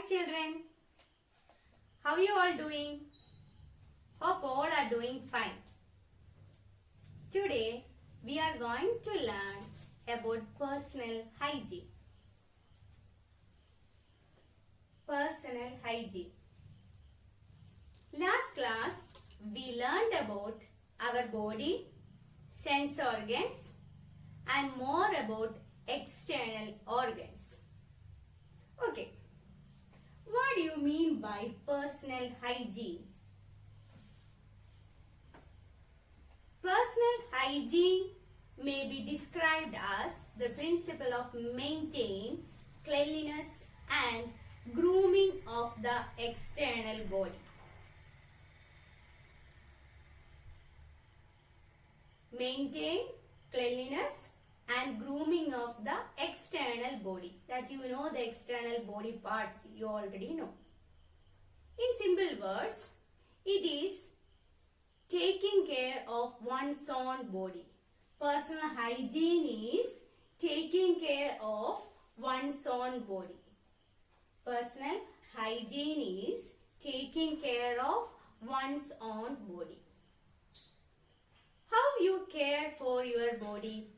children. How you all doing? Hope all are doing fine. Today we are going to learn about personal hygiene. Personal hygiene. Last class we learned about our body, sense organs and more about external organs. Okay. What do you mean by personal hygiene? Personal hygiene may be described as the principle of maintaining cleanliness and grooming of the external body. Maintain cleanliness and grooming of the external body. That you know the external body parts, you already know. In simple words, it is taking care of one's own body. Personal hygiene is taking care of one's own body. Personal hygiene is taking care of one's own body. How you care for your body?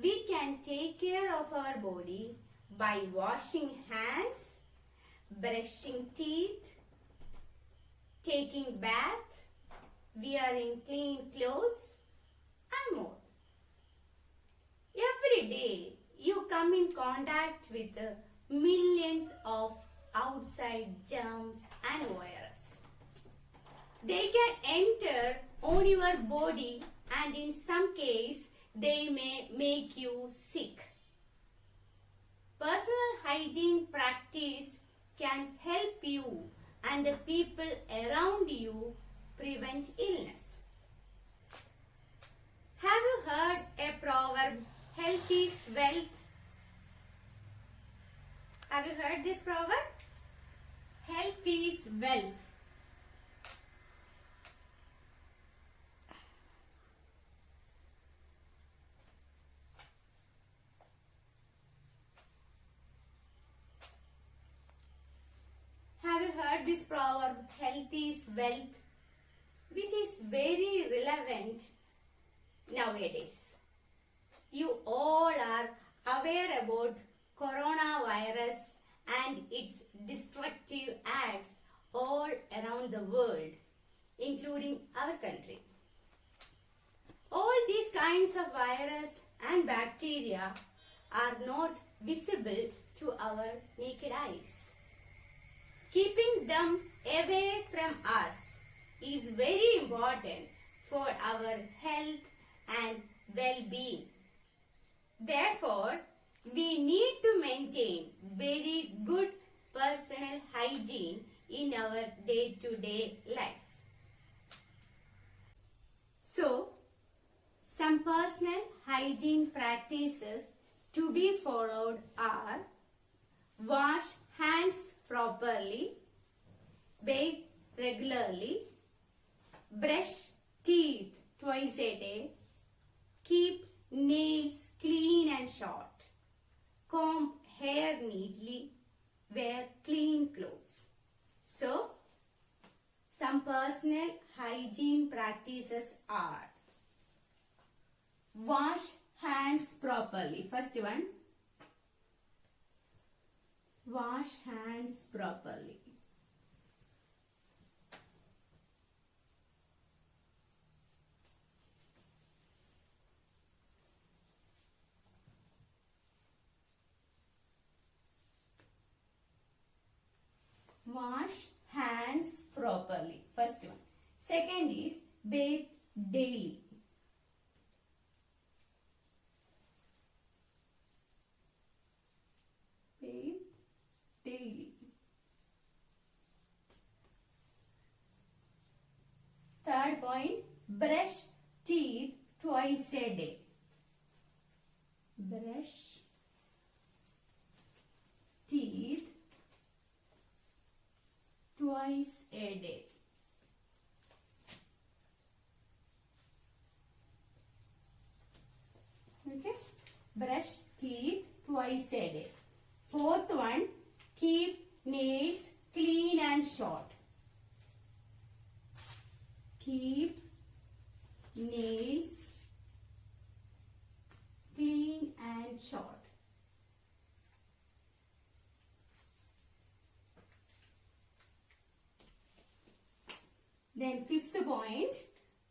We can take care of our body by washing hands, brushing teeth, taking bath, wearing clean clothes and more. Every day you come in contact with millions of outside germs and viruses. They can enter on your body and in some case they may make you sick. Personal hygiene practice can help you and the people around you prevent illness. Have you heard a proverb, health is wealth? Have you heard this proverb? Health is wealth. Have you heard this proverb, health is wealth, which is very relevant nowadays. You all are aware about coronavirus and its destructive acts all around the world, including our country. All these kinds of virus and bacteria are not visible to our naked eyes. Keeping them away from us is very important for our health and well-being. Therefore, we need to maintain very good personal hygiene in our day-to-day life. So, some personal hygiene practices to be followed are: wash hands properly, bathe regularly, brush teeth twice a day, keep nails clean and short, comb hair neatly, wear clean clothes. So, some personal hygiene practices are: wash hands properly. First one, wash hands properly. Wash hands properly. First one. Second is bathe daily. Bathe daily. Third point, brush teeth twice a day. Brush teeth twice a day. Okay, brush teeth twice a day. Fourth one, keep nails clean and short. Keep nails clean and short. Then fifth point,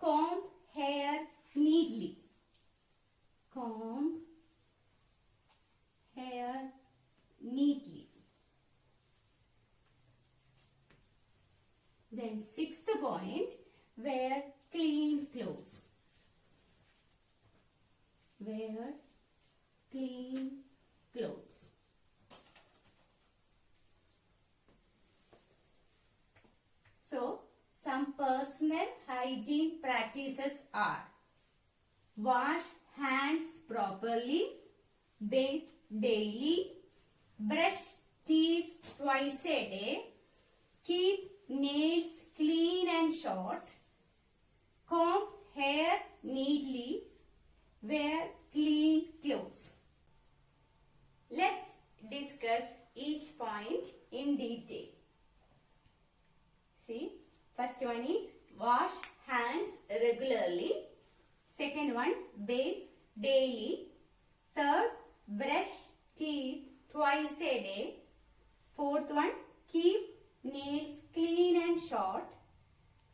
comb hair neatly. Comb hair neatly. Then sixth point, wear clean clothes. Wear clean clothes. So, some personal hygiene practices are: wash hands properly, bathe daily, brush teeth twice a day, keep nails clean and short, comb hair neatly, wear clean clothes. Let's discuss each point in detail. See, first one is wash hands regularly. Second one, bathe daily. Third, brush teeth twice a day. Fourth one, keep nails clean and short.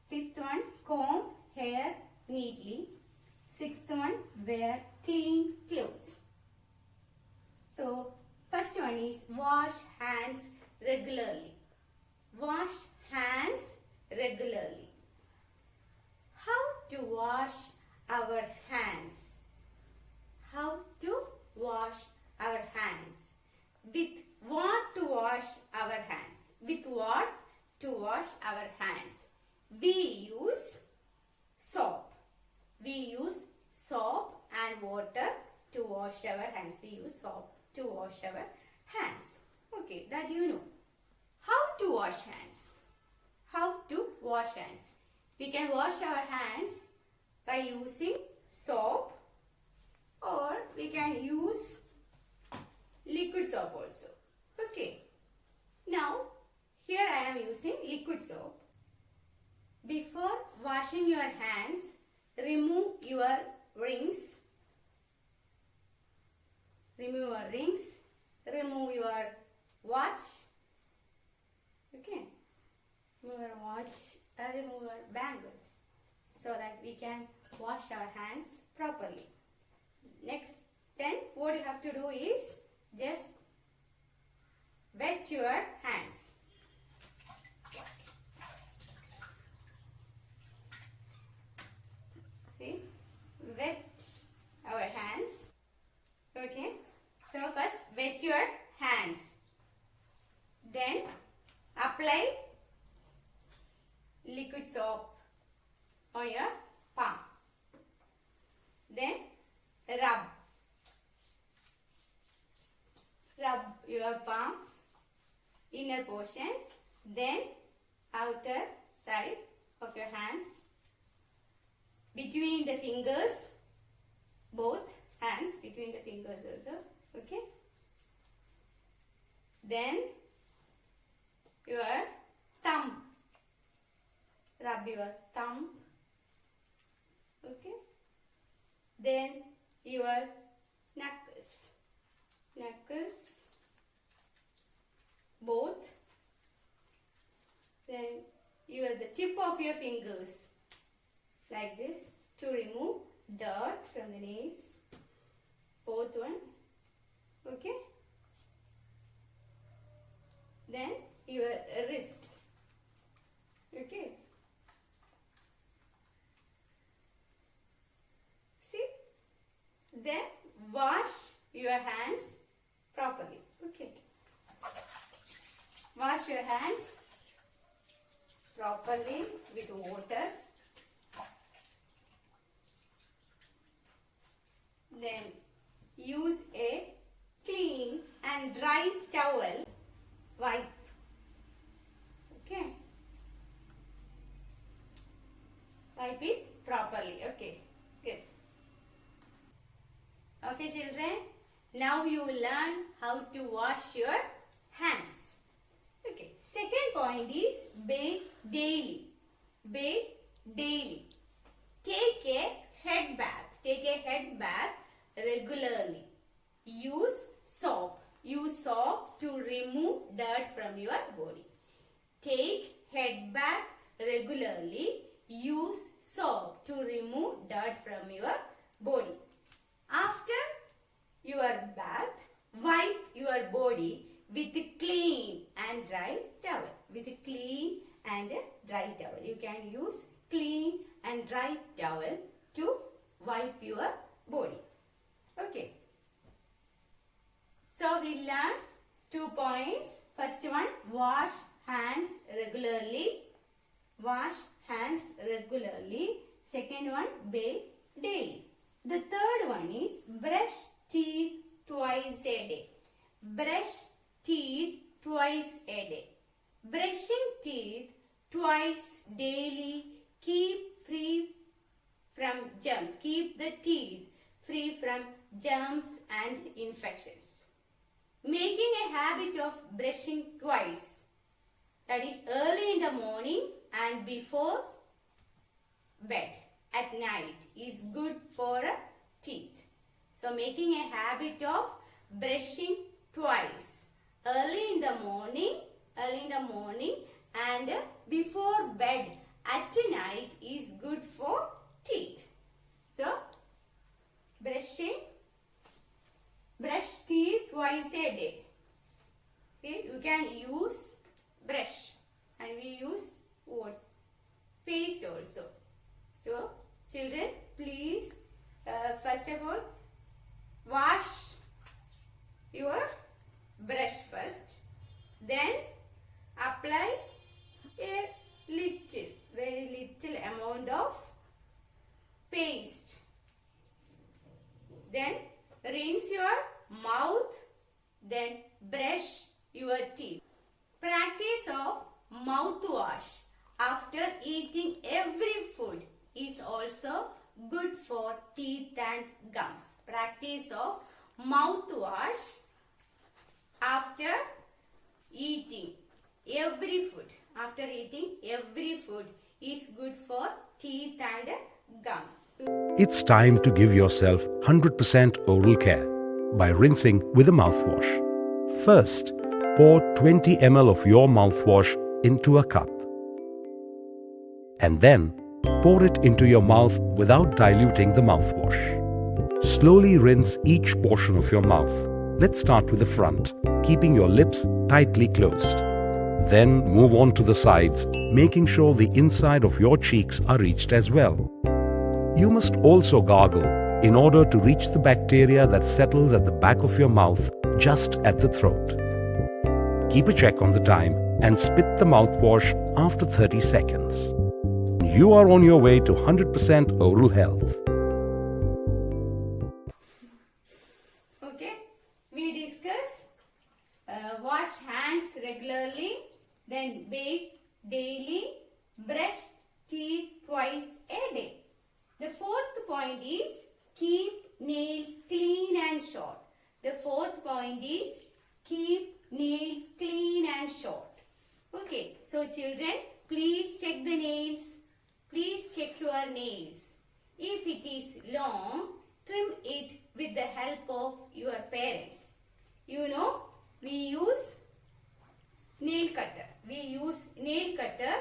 Fifth one, comb hair neatly. Sixth one, wear clean clothes. So, first one is wash hands regularly. Wash hands regularly. How to wash our hands? How to wash our hands? With what to wash our hands? With what to wash our hands? We use soap. We use soap and water to wash our hands. We use soap to wash our hands. Okay, that you know. How to wash hands? How to wash hands? We can wash our hands by using soap, or we can use liquid soap also. Okay. Now, here I am using liquid soap. Before washing your hands, remove your rings. Remove your rings. Remove your watch. Okay. Remove your watch. Remove your bangles, so that we can wash our hands properly. Next, then what you have to do is just wet your hands. See, wet our hands. Okay, so first wet your hands. Then apply liquid soap on your palm. Then rub your palms, inner portion, then outer side of your hands, between the fingers, both hands between the fingers also. Okay, then your thumb, rub your thumb. Okay, then your knuckles, both. Then the tip of your fingers, like this, to remove dirt from the nails. Both one. Okay. Then your wrist. Okay. See? Then wash your hands properly. Okay. Wash your hands properly with water. Then use a clean and dry towel. Wipe. Okay. Wipe it properly. Okay. Good. Okay, children. Now you will learn how to wash your hands. point is bathe daily. Bathe daily. Take a head bath. Take a head bath regularly. Use soap. Use soap to remove dirt from your body. Take head bath regularly. Use soap to remove dirt from your body. After your bath, wipe your body with a clean and dry towel. With a clean and dry towel. You can use clean and dry towel to wipe your body. Okay. So we learned 2 points. First one, wash hands regularly. Wash hands regularly. Second one, bathe daily. The third one is brush teeth twice a day. Brush teeth twice a day. Brushing teeth twice daily keep free from germs. Keep the teeth free from germs and infections. Making a habit of brushing twice, that is early in the morning and before bed at night, is good for teeth. So making a habit of brushing twice, early in the morning and before bed at night is good for teeth. So brush teeth twice a day. Okay, you can use brush and we use what? Paste also. So children, please first of all wash your brush first, then apply a very little amount of paste, then rinse your mouth, then brush your teeth. Practice of mouthwash after eating every food is also good for teeth and gums. Practice of mouthwash after eating every food. After eating every food is good for teeth and gums. It's time to give yourself 100% oral care by rinsing with a mouthwash. First, pour 20 ml of your mouthwash into a cup. And then, pour it into your mouth without diluting the mouthwash. Slowly rinse each portion of your mouth. Let's start with the front, keeping your lips tightly closed. Then move on to the sides, making sure the inside of your cheeks are reached as well. You must also gargle in order to reach the bacteria that settles at the back of your mouth just at the throat. Keep a check on the time and spit the mouthwash after 30 seconds. You are on your way to 100% oral health. Okay, we discuss wash hands regularly, then bathe daily, brush teeth twice a day. The fourth point is keep nails clean and short. The fourth point is keep nails clean and short. Okay, so children, please check the nails. Please check your nails. If it is long, trim it with the help of your parents. You know, we use nail cutter. We use nail cutter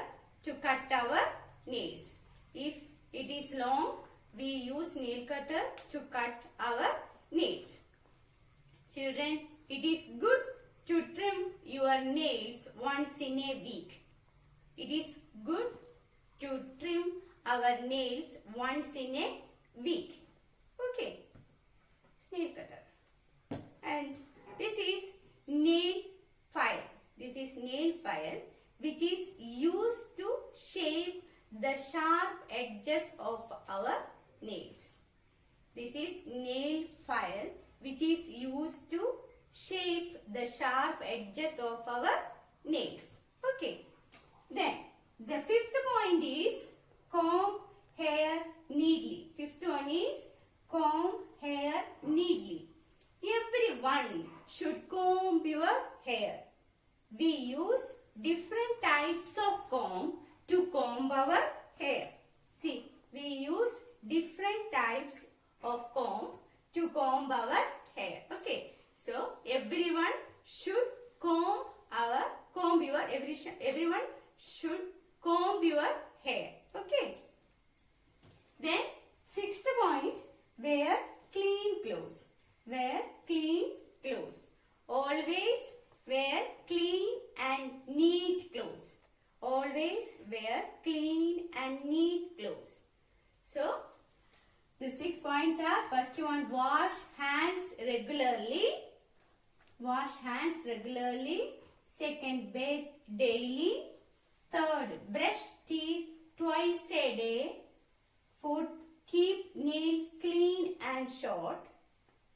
to cut our nails. If it is long, we use nail cutter to cut our nails. Children, it is good to trim your nails once in a week. It is good to trim our nails once in a week. Okay. Nail cutter. And this is nail file. This is nail file which is used to shape the sharp edges of our nails. This is nail file which is used to shape the sharp edges of our nails. Okay. Then the fifth point is comb hair neatly. Fifth one is comb hair neatly. Everyone should comb your hair. We use different types types of comb to comb our hair. See, we use different types of comb to comb our hair. Okay. So, everyone should everyone should comb your hair. Okay. Then, sixth point, wear clean clothes. Wear clean clothes. Always wear clean and neat clothes. Always wear clean and neat clothes. So, the 6 points are, first one, wash hands regularly. Wash hands regularly. Second, bathe daily. Third, brush teeth twice a day. Fourth, keep nails clean and short.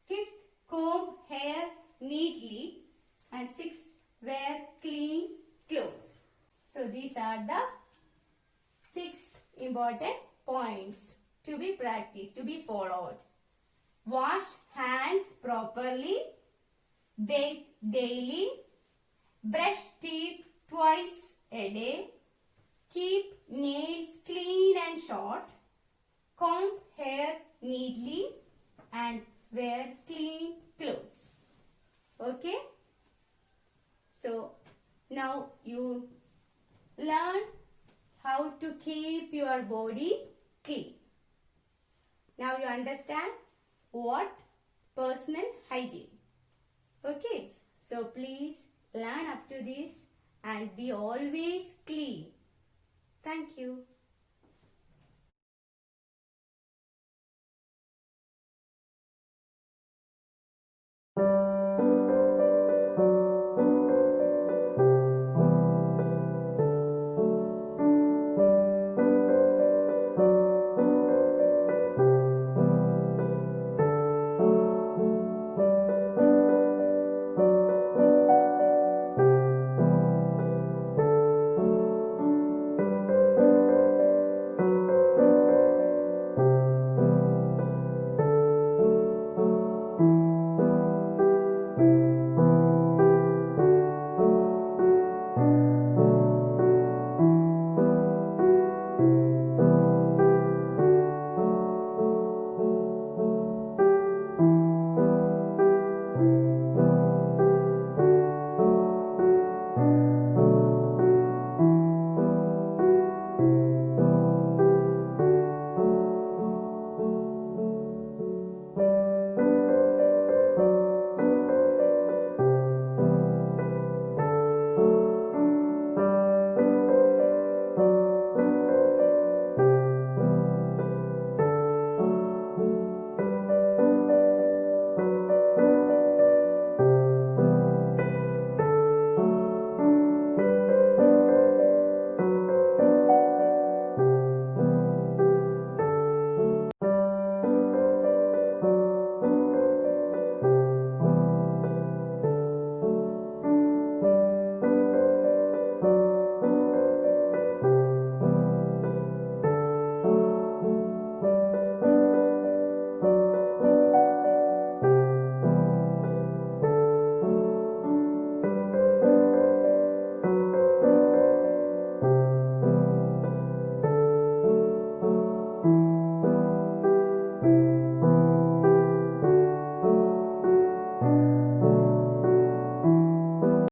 Fifth, comb hair neatly. And sixth, wear clean clothes. So these are the 6 important points to be practiced, to be followed. Wash hands properly. Bathe daily. Brush teeth twice a day. Keep nails clean and short. Comb hair neatly. And wear clean clothes. Okay? So, now you learn how to keep your body clean. Now you understand what personal hygiene. Okay? So, please learn up to this and be always clean. Thank you.